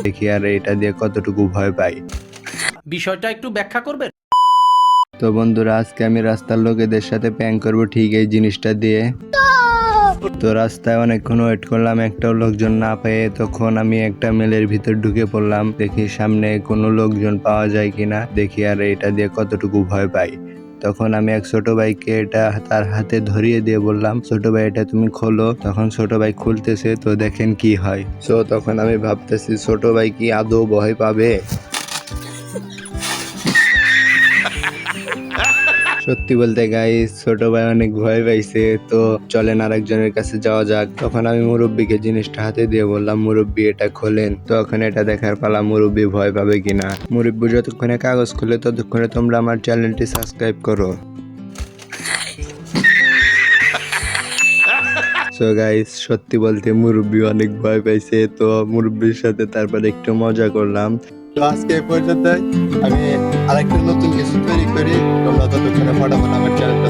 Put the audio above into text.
দেখি আর এটা দিয়ে কতটুকু ভয় পাই। বিষয়টা একটু ব্যাখ্যা করবেন? তো বন্ধুরা, আজকে আমি রাস্তার লোকেদের সাথে প্র্যাঙ্ক করবো ঠিক এই জিনিসটা দিয়ে। তো রাস্তায় অনেকক্ষণ ওয়েট করলাম, একটাও লোকজন না পেয়ে তখন আমি একটা মেলের ভিতর ঢুকে পড়লাম। দেখি সামনে কোনো লোকজন পাওয়া যায় কিনা, দেখি আর এটা দিয়ে কতটুকু ভয় পাই। তখন আমি এক ছোট ভাইকে এটা তার হাতে ধরিয়ে দিয়ে বললাম, ছোট ভাই এটা তুমি খোলো। তখন ছোট ভাই খুলতেছে, তো দেখেন কি হয়। তো তখন আমি ভাবতেছি ছোট ভাই কি আদৌ ভয় পাবে। সত্যি বলতে গাইস, ছোট ভাই অনেক ভয় পাইছে। তো চলেন আরেকজনের কাছে যাওয়া যাক। তখন আমি মুরব্বীকে জিনিসটা হাতে দিয়ে বললাম, মুরব্বী এটা খোলেন। তখন এটা দেখার পালা মুরব্বী ভয় পাবে কিনা। মুরব্বী যতক্ষণে কাগজ খুলে ততক্ষণে তোমরা আমার চ্যানেলটি সাবস্ক্রাইব করো। সো গাইস, সত্যি বলতে মুরব্বী অনেক ভয় পাইছে। তো মুরব্বীর সাথে তারপর একটু মজা করলাম। তো আজকে এই পর্যন্ত, আমি আরেকটা নতুন কিছু তৈরি করি। তোমরা ততক্ষণে ফটাফট আমার চ্যানেলটা